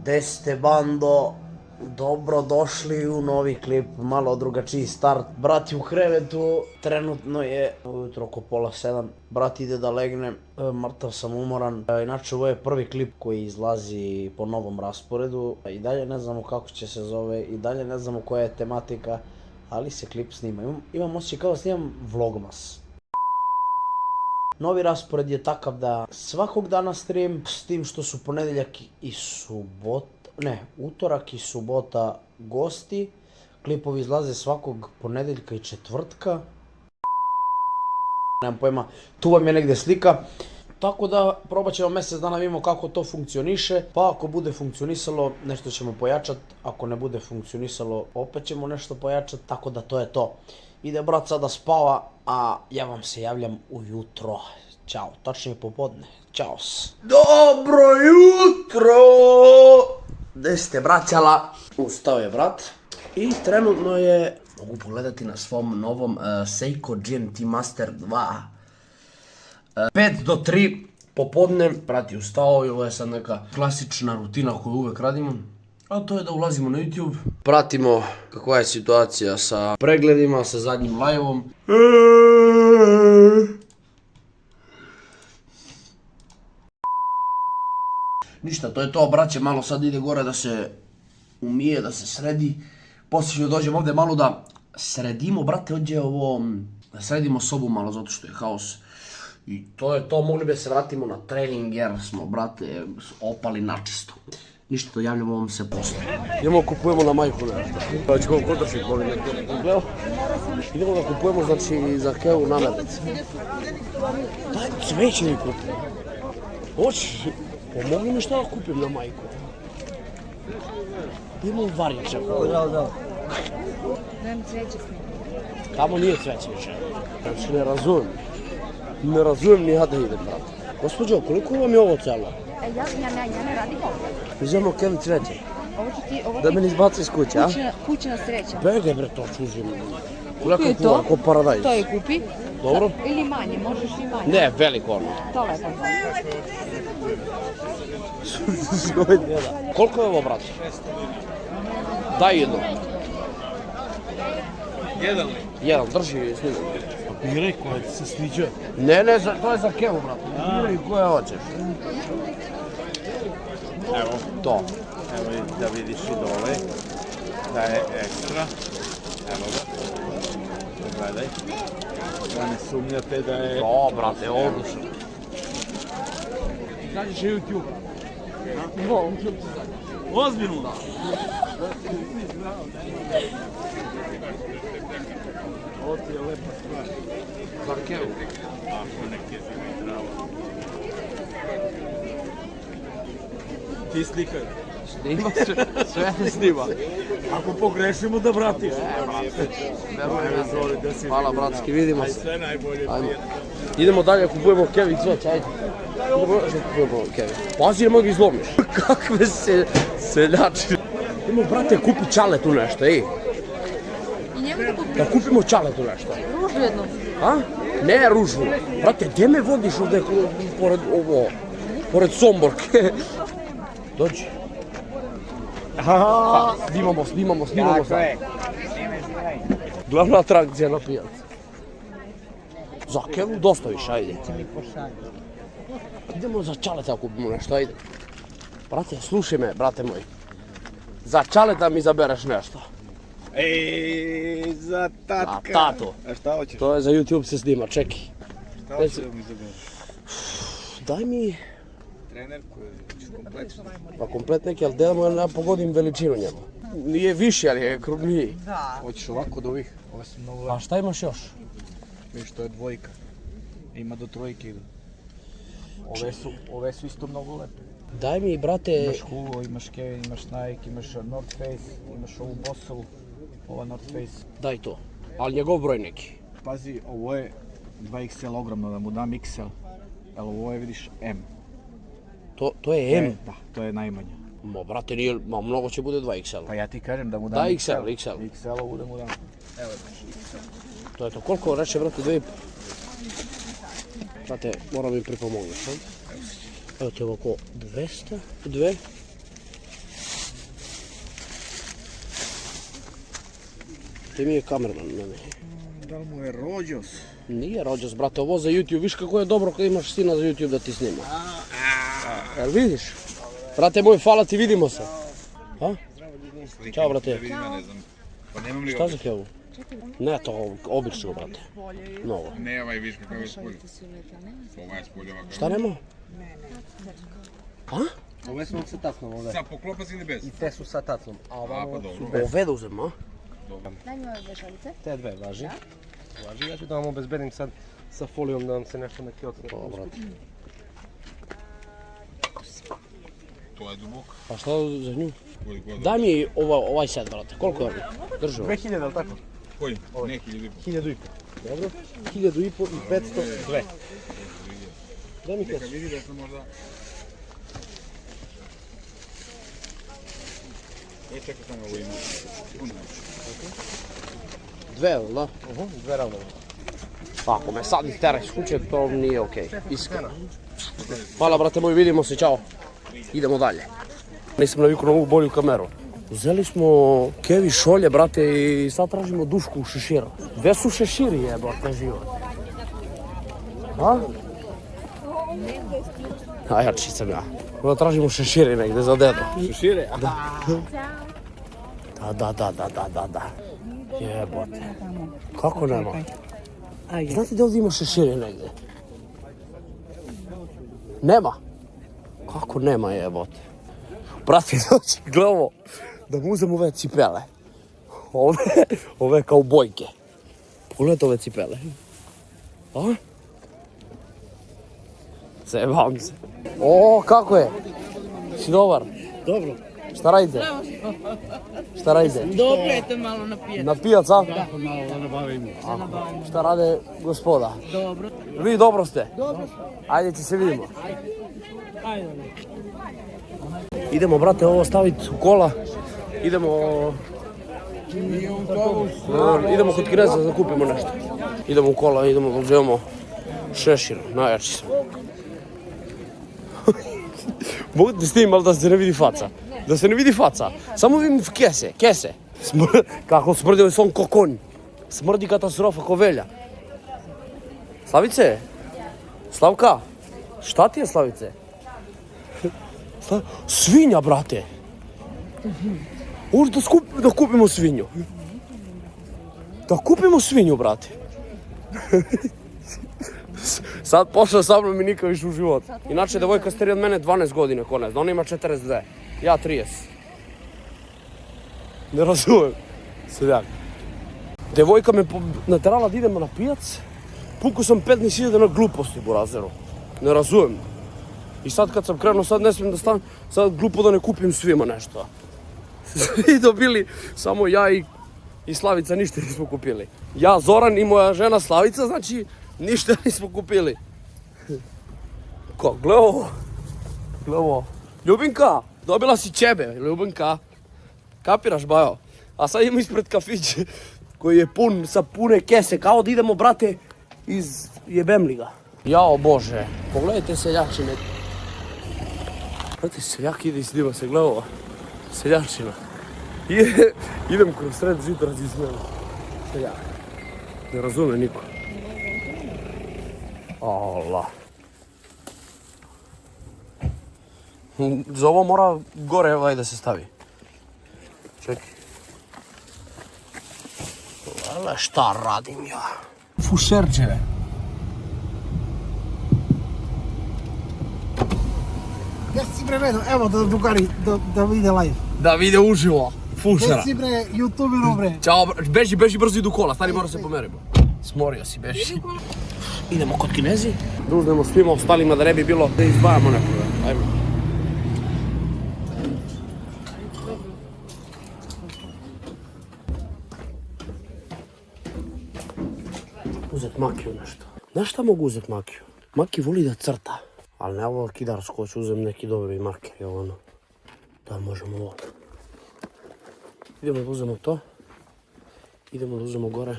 Gde ste, bando? Dobro došli u novi klip, malo drugačiji start. Brat je u krevetu, trenutno je ujutro oko 6:30. Brat ide da legne, mrtav sam, umoran. Inače, ovo je prvi klip koji izlazi po novom rasporedu. I dalje ne znamo kako će se zove, i dalje ne znamo koja je tematika, ali se klip snima. Imam osjećaj kao da snimam vlogmas. Novi raspored je takav da svakog dana stream, s tim što su ponedjeljak i utorak i subota gosti. Klipovi izlaze svakog ponedjeljka i četvrtka. Nemam pojma, tu vam je negdje slika. Tako da probat ćemo mjesec dana, vidimo kako to funkcioniše. Pa ako bude funkcionisalo, nešto ćemo pojačat. Ako ne bude funkcionisalo, opet ćemo nešto pojačat. Tako da to je to. Ide brat sada spava, a ja vam se javljam ujutro. Ćao, tačnije popodne. Ćao. Dobro jutro! Gde ste, braćala? Ustao je brat. I trenutno je, mogu pogledati na svom novom Seiko GMT Master 2. 5 do 3 popodne, brat je ustao i ovo je sad neka klasična rutina koju uvek radimo. A to je da ulazimo na YouTube. Pratimo kakva je situacija sa pregledima, sa zadnjim live-om. Ništa, to je to, braće, malo sad ide gore da se umije, da se sredi. Poslije dođemo ovdje malo da sredimo, brate, ovdje ovo, da sredimo sobu malo zato što je haos. I to je to, mogli bi se vratimo na trening jer smo, brate, opali načisto. Ništa, javljamo vam se posle. Idemo kupujemo na majku nešto. Pa ću vam kotršit, molim nekako. Idemo da kupujemo, znači, za Kevu namirnice. Daj, cveće mi kupim. Hoćeš? Pomogli mi šta da kupim na majku. Idemo u Varniče. Da. Dajem cveće s njim. Tamo nije cveće više. Znači, ne razumijem. Ne razumijem ni ja da idem, brate. Gospođo, koliko vam je ovo celo? Ja ne radim ovo. Uzemo Kevi cveće. Ovo Da me ne izbaci iz kuće, a? Kućna sreća. Begaj bre, to ću uzim. Koliko je to? Ko paradajz. To je kupi. Dobro. Ili manje, možeš i manje. Ne, veliko ono. To lepo. Koliko je ovo, brate? Daj jedno. Jedan, drži snimam. Biraj koja ti se sviđa. Ne, to je za Kevu, brate. Biraj koje hoćeš. Evo. To. Evo da vidiš i dole. Da je ekstra. Evo ga. Gledaj. Da ne sumnjate da je... To, brate, odlično. Znaš je YouTube. Vol. Ozbiljno. Ovo ti je lepa stvar. Za Kevu. Ako neke zimi trava. Ti slikaj. Snima sve ne snima. Ako pogrešimo da vratiš. Hvala, bratski, vidimo se. Sve najbolje. Ajmo. Idemo dalje, kupujemo Kevi cveć, ajde. Kupujemo Kevi. Pazi, nemoj ga izlomiš. Kakve seljači. Idemo, brate, kupi čale tu nešto, ej. I njemu da kupi Da kupimo čale tu nešto. ružu jednu. A? Ne ružu. Brate, gdje me vodiš ovdje pored ovo? Pored Somborke. Dođi. Snimamo sad. Glavna atrakcija na pijaci. Za Kevu dostaviš, ajde. Idemo za Čaleta kupimo nešto, ajde. Brate, slušaj me, brate moj. Za Čaleta mi zabereš nešto. Ej, za tatka. Za tatu. A šta hoćeš? To je za YouTube se snima, čekaj. Šta hoćeš da mi zabereš? Daj mi, Trenerku ili kompletno? pa komplet neki, ali da ja pogodim veličinu njemu. Nije više, ali je krupniji. Hoćeš ovako od ovih? Ove su mnogo A šta imaš još? Viš, to je dvojka. Ima do trojke idu. Ove su isto mnogo lepe. Daj mi, brate... Imaš Hugo, imaš Kevin, imaš Nike, imaš North Face, imaš ovu Bossovu, ova North Face. Daj to, ali njegov broj neki. Pazi, ovo je 2XL ogromno, da mu dam XL. Jel ovo je, vidiš, M. To je M? Da, to je najmanja. Ma, brate, nije, mnogo će bude 2XL. Pa ja ti kažem da mu dam Da, XL. XL. XL-ovu da mu dam. Evo daš XL. To je to, koliko reče, brate, 2,5? Brate, moram mi pripomogneš, a? Evo ti ovako 200, 2. Ti mi je kameraman na mene. Da li mu je rođos? Nije rođos, brate, ovo za YouTube. Viš kako je dobro kad imaš sina za YouTube da ti snima. Jel vidiš? Brate moj, hvala ti, vidimo se. Ha? Ćao, brate. Pa nemam li Šta za kevu? Ne, to obično, brate. Novo. Ne, ovaj viš kakav je spolj. Ovaj je spolj ovakav. Šta nema? A? Ove smo sa tacnom, ove. Sa poklopac ili bez? I te su sa tacnom, a A, ovamo pa su dobro. bez. Ove da uzem, a? Daj mi ove bešalice. Te dve važi. Važi, ja ću da vam obezbedim sad sa folijom da vam se nešto neki otvore. O, brate. To je dubok. A šta za nju? Koliko je Daj mi ovaj set, brate. Koliko je ovo? Drži ovo. 2000, ali tako? Koji? Neki ili 1000 i po. Dobro. 1500 i 500, dve. Daj mi Neka kesu. vidi da sam možda... Čekaj samo ovo ima. Dve, jel da? Dve ravno. Ako me sad istera iz kuće, to nije okej. Iskreno. Hvala, brate moj, vidimo se, čao. Idemo dalje. Nisam navikao na ovu bolju kameru. Uzeli smo kevi šolje, brate, i sad tražimo dušku u šešira. Gde su šeširi, jebote, život? A? A jači sam ja. Onda tražimo šeširi negde za dedo. Šešire? Da. Jebote. Kako nema? Znate da ovdje ima šeširi negde? Nema? Kako nema, jebote? Brate, doći, gle ovo, da mu uzem ove cipele. Ove kao bojke. Pogledajte ove cipele. A? Zajebam se. O, kako je? Si dobar? Dobro. Šta radite? Šta radite? Dobro je to malo na pijac. Na pijac, a? Malo da nabavimo. Šta rade gospoda? Dobro. Vi dobro ste? Dobro. Ajde, ti se vidimo. Ajde. Idemo, brate, ovo staviti u kola. Idemo kod Kineza da kupimo nešto. Idemo u kola, idemo da uzmemo šešir, najjači sam. Mogu da snimim, ali da se ne vidi faca. Da se ne vidi faca. Samo vidim kese. Kako smrdi s on kokon. Smrdi katastrofa ko velja. Slavice? Slavka? Šta ti je, Slavice? Svinja, brate. Uš da kupimo svinju. Da kupimo svinju, brate. Sad pošla sa mnom i nikad više u život. Inače, devojka stari od mene 12 godina, ko ne zna. Ona ima 42. Ja 30. Ne razumem. Seljak. Devojka me naterala da idemo na pijac. Pukao sam 15.000 na gluposti, burazeru. Ne razumem. I sad kad sam krenuo, sad ne smijem da stanem, sad glupo da ne kupim svima nešto. Svi dobili, samo ja i Slavica ništa nismo kupili. Ja, Zoran i moja žena Slavica, znači ništa nismo kupili. Ko, gle ovo. Ljubinka, dobila si ćebe, Ljubinka. Kapiraš, bajo? A sad idemo ispred kafića koji je pun sa pune kese, kao da idemo, brate, iz jebemliga. Jao Bože, pogledajte seljačine. Brate, seljak ide i snima se, gle ovo. Seljačina. Idem kroz sred žita razismeno. Seljak. Ne razume niko. Allah. Za ovo mora gore ovaj da se stavi. Čekaj. Ale šta radim ja? Fušerđeve. Gdje si bre vedo? Evo da drugari da vide live. Da vide uživo. Fušera. Gdje si bre youtuberu bre? Ćao, beži brzo idu kola, stari mora se pomerimo. Smorio si, beži. Idemo kod Kinezi. Da uzmemo svima ostalima da ne bi bilo da izdvajamo nekoga. Ajmo. Uzet Makiju nešto. Znaš šta mogu uzet Makiju? Maki voli da crta. Ali ne ovo kidarsko, hoću uzem neki dobri marker, jel ono. Da možemo ovo. Idemo da uzmemo to. Idemo da uzmemo gore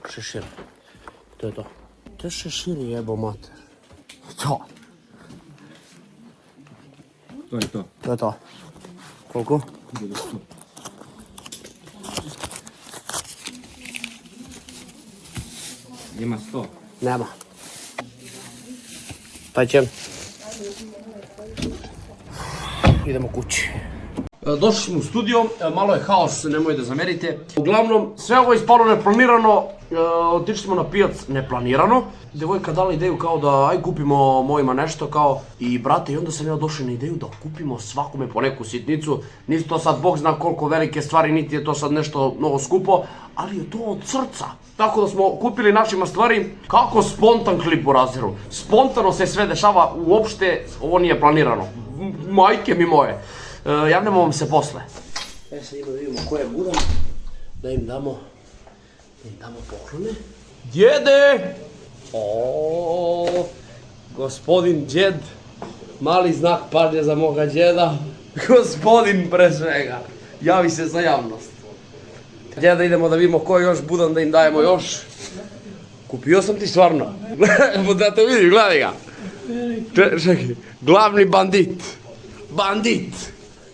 šešir. To je to. Te šeširi jebo mater. To. To je to. To je to. Koliko? Ima 100. Nema. Taj će. Idemo kući. Došli smo u studio, malo je haos, nemoj da zamerite. Uglavnom, sve ovo je ispalo neplanirano, otišli smo na pijac neplanirano. Devojka dala ideju kao da aj kupimo mojima nešto kao i brate i onda sam ja došao na ideju da kupimo svakome po neku sitnicu. Nisi to sad bog zna koliko velike stvari, niti je to sad nešto mnogo skupo, ali je to od srca. Tako da smo kupili našima stvari kako spontan klip u Razeru. Spontano se sve dešava, uopšte ovo nije planirano. Majke mi moje. Javljamo vam se posle. Sad ima da vidimo ko je budan, da im damo poklone. Djede! Oooo, gospodin djed, mali znak pažnje za moga djeda, gospodin pre svega, javi se za javnost. Djeda, idemo da vidimo ko je još budan, da im dajemo još. Kupio sam ti stvarno, da te vidim, gledaj ga. Čekaj, glavni bandit,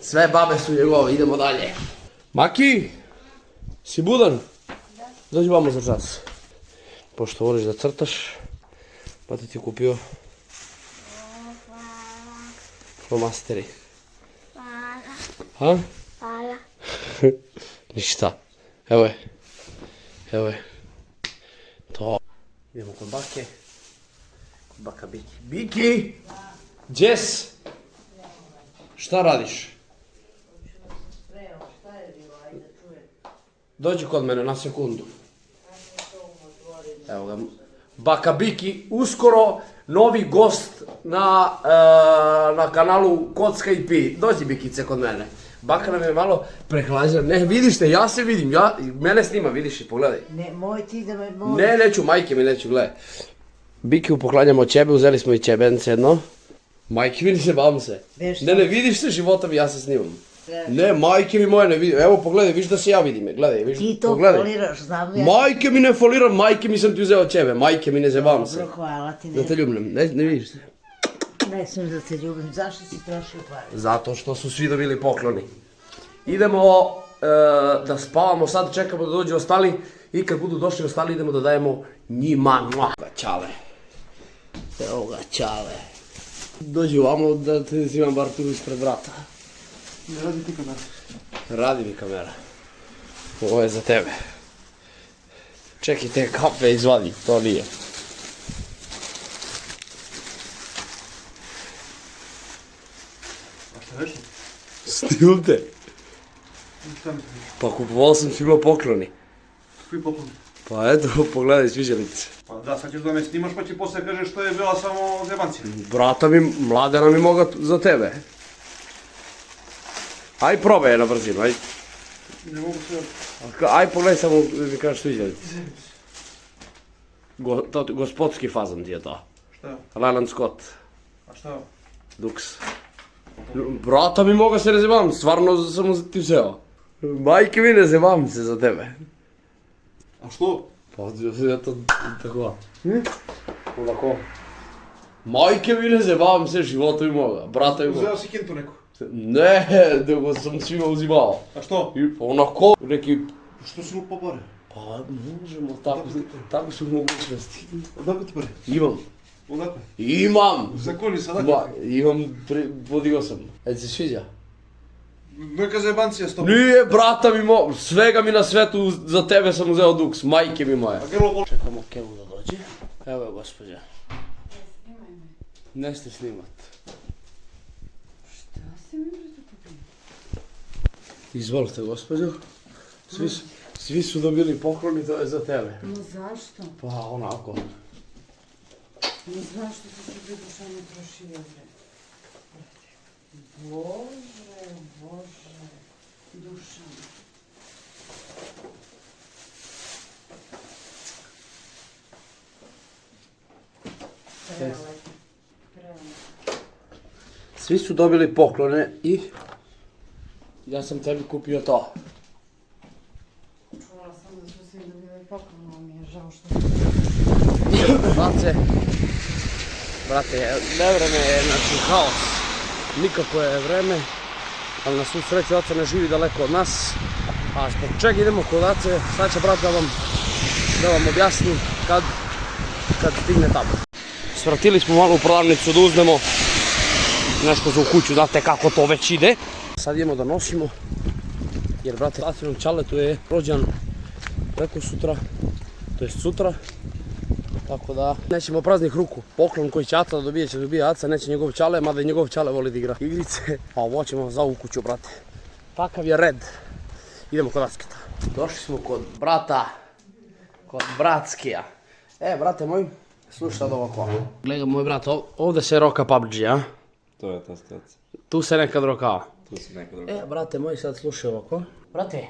sve babe su njegove, idemo dalje. Maki, si budan? Dođi vamo za čas. Pošto voliš da crtaš, pa ti kupio flomasteri. Ha? Hvala. Ništa. Evo je. To. Idemo kod bake. Kod baka Biki. Biki! Jess! Šta radiš? Dođi kod mene na sekundu. Evo ga. Baka Biki, uskoro novi gost na kanalu Kocka i Pi. Dođi Bikice kod mene. Baka nam je malo prehlađena. Ne, vidiš te, ja se vidim. Mene snima, vidiš i pogledaj. Ne, moj ti da me... Ne, neću, majke mi neću, gledaj. Biki upoklanjamo ćebe, uzeli smo i ćebence jedno. Majke mi, ne se bavim se. Ne, vidiš se životom, ja se snimam. Ne, majke mi moje ne vidim. Evo pogledaj, viš da se ja vidim. Gledaj, viš. Ti to foliraš, znam ja. Majke mi ne foliram, majke mi sam ti uzeo ćebe. Majke mi ne zevam se. Dobro, hvala ti. Da te ljubim, ne vidiš se. Ne smijem da te ljubim, zašto si trošio pare? Zato što su svi dobili pokloni. Idemo da spavamo, sad čekamo da dođu ostali i kad budu došli ostali idemo da dajemo njima. Ćale. Evo ga Ćale. Dođi ovamo da te imam bar tu ispred vrata. Ne radi ti kamera. Radi mi kamera. Ovo je za tebe. Čekaj te kafe izvadi, to nije. A šta veš? Stil te. Šta mi se? Pa kupovao sam svima pokloni. Koji poklon? Pa eto, pogledaj, sviđa li ti se. Pa da, sad ćeš da me snimaš pa će posle kažeš što je bila samo zebancija. Brata mi, Mladena mi moga za tebe. Aj probaj je na brzinu, aj. Ne mogu sve... Aj pogledaj samo da mi kažeš sviđa li ti se. Gospodski fazan ti je to. Šta? Leyland Scott. A šta? Dux. Brata mi moga se ne zevam, stvarno sam ti vzeo. Majke mi ne zevam se za tebe. A što? Pa eto, tako. Onako. Majke mi ne zevam se života mi moga, brata mi moga. Uzeo si kintu neku. Ne, nego sam svima uzimao. A što? I onako, neki... Što si lupo pare? Pa možemo, tako su mogućnosti. Odakle ti pare? Imam. Odakle? Imam! Za koli sa Ma, odakle? imam, podigao sam. Ed se sviđa? Neka zebancija s tobom. Nije, brata mi svega mi na svetu za tebe sam uzeo Dux, majke mi moje. A grlo bol... Čekamo Kevu da dođe. Evo je gospođa. Ne ste snimat. Šta si mi brzo kupio? Izvolite gospođo. Svi su dobili poklon i to je za tebe. No zašto? Pa onako. No zašto si se pridušano trošio, bre? Bože, Dušan. Prelepo. Svi su dobili poklone i ja sam tebi kupio to. Čula sam da su svi dobili poklon, ali mi je žao što... Brate, nevreme je, znači, haos. Nikako je vreme, ali na svu sreću oca ne živi daleko od nas. A zbog čega idemo kod oce, sad će brat da vam objasni kad kad stigne tamo. Svratili smo malo u prodavnicu da uzmemo nešto za u kuću, znate kako to već ide. Sad idemo da nosimo, jer brate, Tatinom Čaletu je rođen preko sutra, to jest sutra. Tako da nećemo praznih ruku. Poklon koji će Aca da dobije će dobije Aca, neće njegov Čale, mada i njegov Čale voli da igra igrice. A ovo ćemo za ovu kuću, brate. Takav je red. Idemo kod Acketa. Došli smo kod brata, kod Bratskija. Brate moj, slušaj sad ovako. Gledaj moj brat, ovdje se roka PUBG, a? To je ta stacija. Tu se nekad rokava. Tu se nekad rokava. Brate moj, sad slušaj ovako. Brate,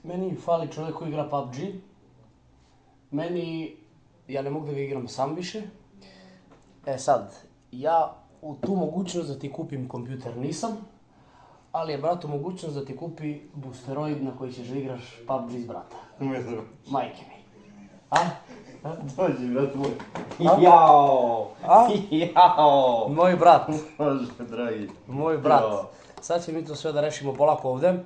meni fali čovjek koji igra PUBG. Ja ne mogu da ga igram sam više. Sad, ja u tu mogućnost da ti kupim kompjuter nisam, ali je bratu mogućnost da ti kupi boosteroid na koji ćeš da igraš PUBG s brata. Majke mi. Dođi, brat moj. Jao! Jao! Moj brat. Bože, dragi. Moj brat. Sad ćemo mi to sve da rešimo polako ovdje.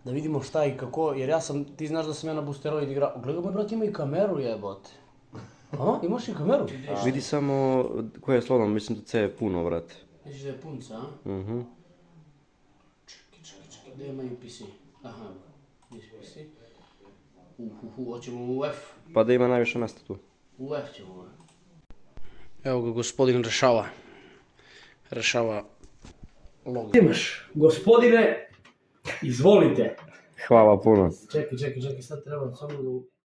Da vidimo šta i kako, jer ti znaš da sam ja na boosteroid igrao. Gledaj, moj brat ima i kameru jebote. Imaš i kameru? Vidi samo koje je slovno, mislim da C je puno, brate. Misliš da je punca, a? Čekaj, gdje ima UPC? Aha, UPC. Hoćemo u F. Pa da ima najviše mjesta tu. U F ćemo. Evo ga, gospodin rešava login. Imaš, gospodine, izvolite. Hvala puno. Čekaj, sad treba samo da